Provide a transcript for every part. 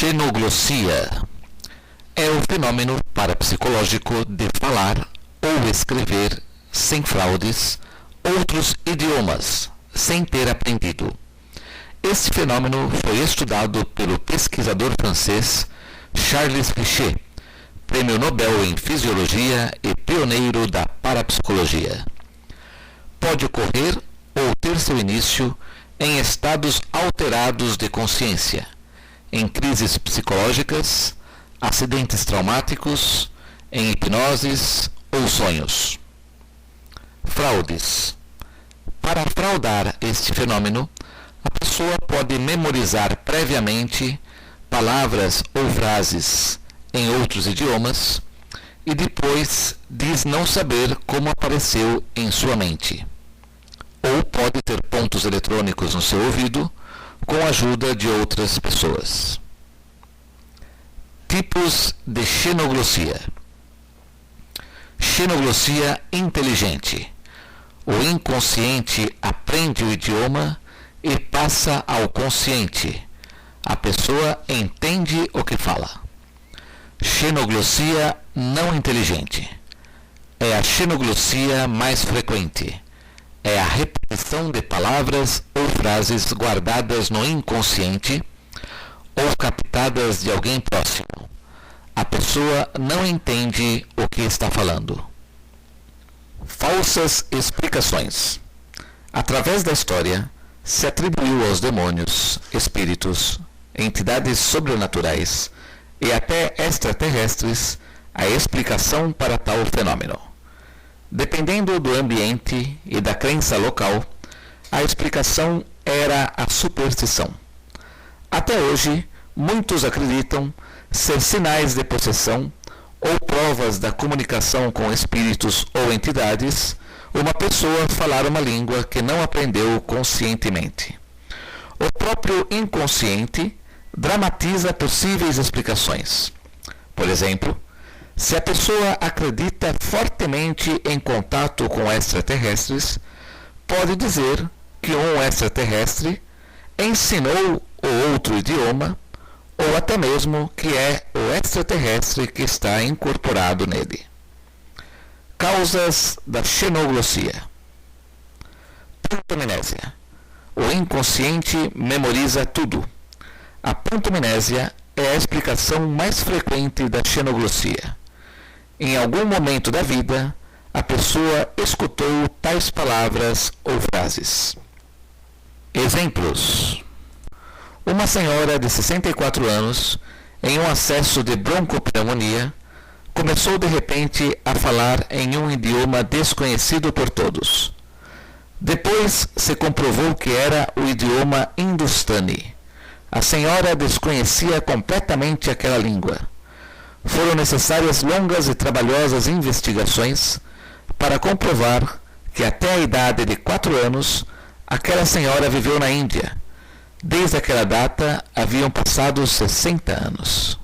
Xenoglossia é o fenômeno parapsicológico de falar ou escrever, sem fraudes, outros idiomas, sem ter aprendido. Este fenômeno foi estudado pelo pesquisador francês Charles Richet, Prêmio Nobel em Fisiologia e pioneiro da parapsicologia. Pode ocorrer ou ter seu início em estados alterados de consciência, em crises psicológicas, acidentes traumáticos, em hipnoses ou sonhos. Fraudes. Para fraudar este fenômeno, a pessoa pode memorizar previamente palavras ou frases em outros idiomas e depois diz não saber como apareceu em sua mente. Ou pode ter pontos eletrônicos no seu ouvido com a ajuda de outras pessoas. Tipos de xenoglossia. Xenoglossia inteligente. O inconsciente aprende o idioma e passa ao consciente. A pessoa entende o que fala. Xenoglossia não inteligente. É a xenoglossia mais frequente. É a repetição de palavras ou frases guardadas no inconsciente ou captadas de alguém próximo. A pessoa não entende o que está falando. Falsas explicações. Através da história, se atribuiu aos demônios, espíritos, entidades sobrenaturais e até extraterrestres a explicação para tal fenômeno. Dependendo do ambiente e da crença local, a explicação era a superstição. Até hoje, muitos acreditam ser sinais de possessão ou provas da comunicação com espíritos ou entidades uma pessoa falar uma língua que não aprendeu conscientemente. O próprio inconsciente dramatiza possíveis explicações. Por exemplo, se a pessoa acredita fortemente em contato com extraterrestres, pode dizer que um extraterrestre ensinou o outro idioma, ou até mesmo que é o extraterrestre que está incorporado nele. Causas da xenoglossia. Pantomnésia. O inconsciente memoriza tudo. A pantomnésia é a explicação mais frequente da xenoglossia. Em algum momento da vida, a pessoa escutou tais palavras ou frases. Exemplos. Uma senhora de 64 anos, em um acesso de broncopneumonia, começou de repente a falar em um idioma desconhecido por todos. Depois se comprovou que era o idioma hindustani. A senhora desconhecia completamente aquela língua. Foram necessárias longas e trabalhosas investigações para comprovar que até a idade de 4 anos, aquela senhora viveu na Índia. Desde aquela data, haviam passado 60 anos.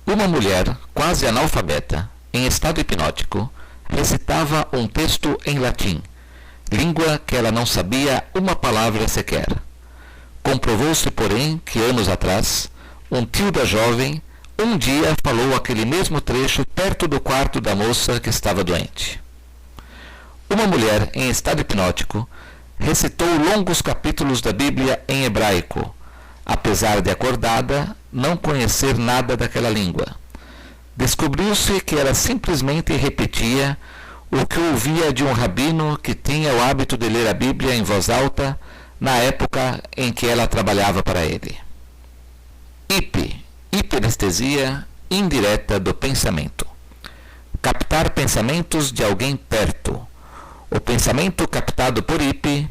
Uma mulher, quase analfabeta, em estado hipnótico, recitava um texto em latim, língua que ela não sabia uma palavra sequer. Comprovou-se, porém, que anos atrás, um tio da jovem, um dia falou aquele mesmo trecho perto do quarto da moça que estava doente. Uma mulher em estado hipnótico recitou longos capítulos da Bíblia em hebraico, apesar de acordada não conhecer nada daquela língua. Descobriu-se que ela simplesmente repetia o que ouvia de um rabino que tinha o hábito de ler a Bíblia em voz alta na época em que ela trabalhava para ele. Hiperestesia indireta do pensamento. Captar pensamentos de alguém perto. O pensamento captado por IP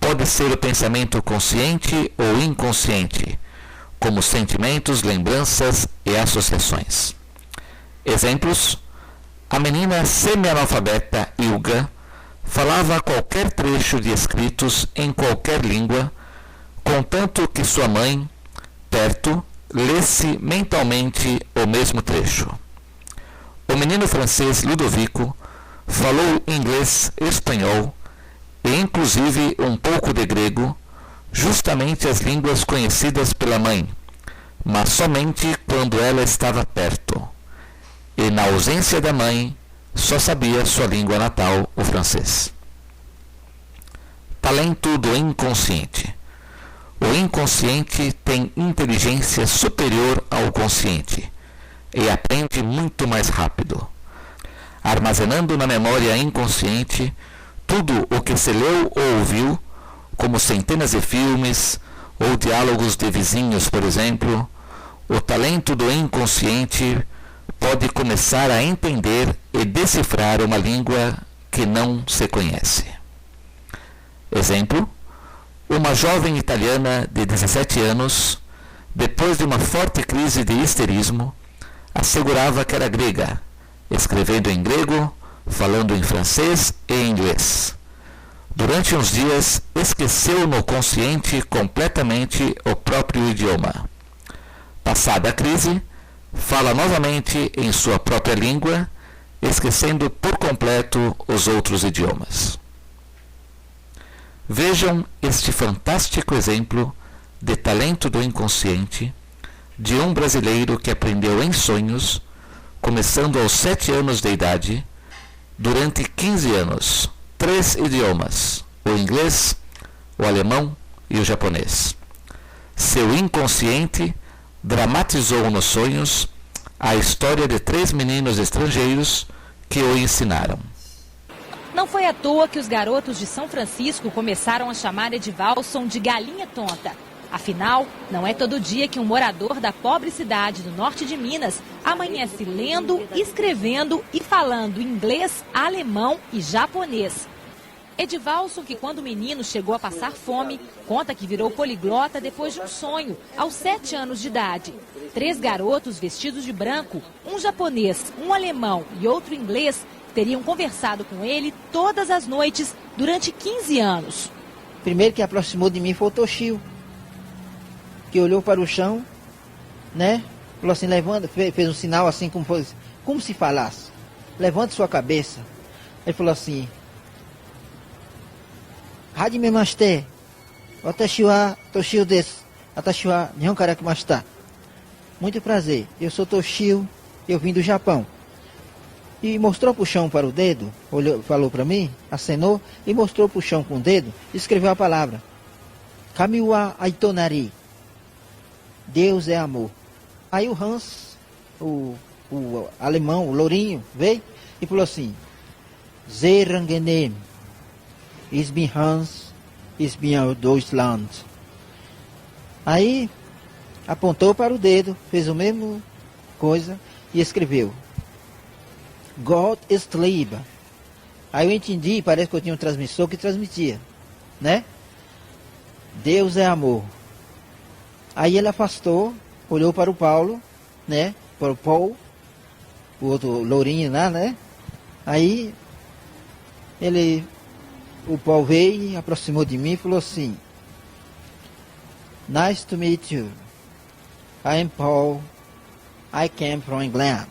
pode ser o pensamento consciente ou inconsciente, como sentimentos, lembranças e associações. Exemplos: a menina semi-analfabeta Ilga falava qualquer trecho de escritos em qualquer língua, contanto que sua mãe, perto, lesse mentalmente o mesmo trecho. O menino francês Ludovico falou inglês, espanhol e inclusive um pouco de grego, justamente as línguas conhecidas pela mãe, mas somente quando ela estava perto. E na ausência da mãe, só sabia sua língua natal, o francês. Talento do inconsciente. O inconsciente tem inteligência superior ao consciente e aprende muito mais rápido, armazenando na memória inconsciente tudo o que se leu ou ouviu, como centenas de filmes ou diálogos de vizinhos, por exemplo. O talento do inconsciente pode começar a entender e decifrar uma língua que não se conhece. Exemplo: uma jovem italiana de 17 anos, depois de uma forte crise de histerismo, assegurava que era grega, escrevendo em grego, falando em francês e inglês. Durante uns dias, esqueceu no consciente completamente o próprio idioma. Passada a crise, fala novamente em sua própria língua, esquecendo por completo os outros idiomas. Vejam este fantástico exemplo de talento do inconsciente de um brasileiro que aprendeu em sonhos, começando aos 7 anos de idade, durante 15 anos, 3 idiomas, o inglês, o alemão e o japonês. Seu inconsciente dramatizou nos sonhos a história de 3 meninos estrangeiros que o ensinaram. Não foi à toa que os garotos de São Francisco começaram a chamar Edvalson de galinha tonta. Afinal, não é todo dia que um morador da pobre cidade do norte de Minas amanhece lendo, escrevendo e falando inglês, alemão e japonês. Edvalson, que quando menino chegou a passar fome, conta que virou poliglota depois de um sonho, aos 7 anos de idade. 3 garotos vestidos de branco, um japonês, um alemão e outro inglês, teriam conversado com ele todas as noites durante 15 anos. O primeiro que aproximou de mim foi o Toshio, que olhou para o chão, né? Falou assim, levanta, fez um sinal assim como se falasse. Levante sua cabeça. Ele falou assim, Hajime mashite, watashi wa Toshio desu, watashi wa Nihon kara kimashita. Muito prazer, eu sou Toshio, eu vim do Japão. E mostrou para o chão para o dedo, olhou, falou para mim, acenou e mostrou para o chão com o dedo e escreveu a palavra Kami wa aitonari, Deus é amor. Aí o Hans, o alemão, o lourinho, veio e falou assim, Sehr angenehm, ich bin Hans, ich bin aus Deutschland. Aí apontou para o dedo, fez a mesma coisa e escreveu Gott ist Liebe. Aí eu entendi, parece que eu tinha um transmissor que transmitia, né? Deus é amor. Aí ele afastou, olhou para o Paulo, né? Para o Paul, o outro lourinho lá, né? Aí o Paul veio, aproximou de mim e falou assim, Nice to meet you. I am Paul. I came from England.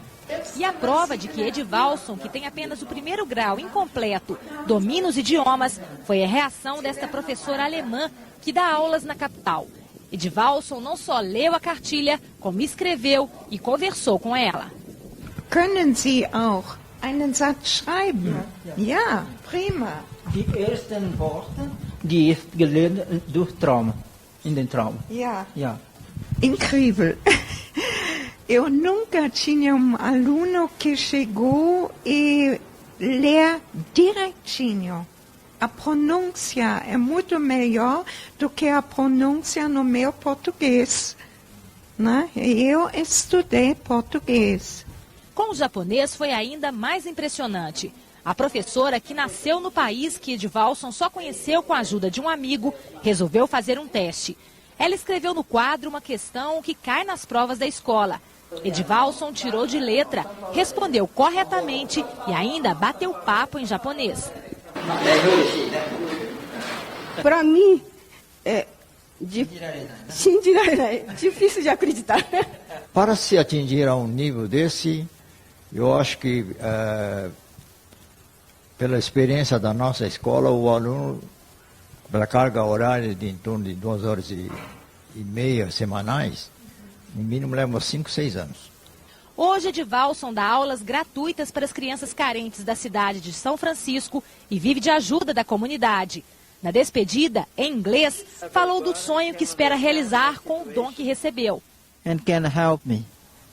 E a prova de que Edvalson, que tem apenas o 1º grau incompleto, domina os idiomas, foi a reação desta professora alemã que dá aulas na capital. Edvalson não só leu a cartilha, como escreveu e conversou com ela. Können Sie auch einen Satz schreiben? Ja, prima. Die ersten Worte, die ist gelernt durch Traum, in den Traum. Ja. Ja. Incrível. Eu nunca tinha um aluno que chegou e lê direitinho. A pronúncia é muito melhor do que a pronúncia no meu português, né? Eu estudei português. Com o japonês foi ainda mais impressionante. A professora, que nasceu no país que Edvalson só conheceu com a ajuda de um amigo, resolveu fazer um teste. Ela escreveu no quadro uma questão que cai nas provas da escola. Edvalson tirou de letra, respondeu corretamente e ainda bateu papo em japonês. Para mim, é difícil de acreditar. Para se atingir a um nível desse, eu acho que, pela experiência da nossa escola, o aluno pela carga horária de em torno de 2 horas e meia semanais, no mínimo leva 5, 6 anos. Hoje, Edivalson dá aulas gratuitas para as crianças carentes da cidade de São Francisco e vive de ajuda da comunidade. Na despedida, em inglês, falou do sonho que espera realizar com o dom que recebeu. And can help me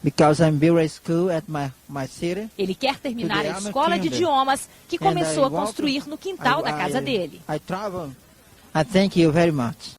because I'm building a school at my city. Ele quer terminar a escola de idiomas que começou a construir no quintal da casa dele. I travel. I thank you very much.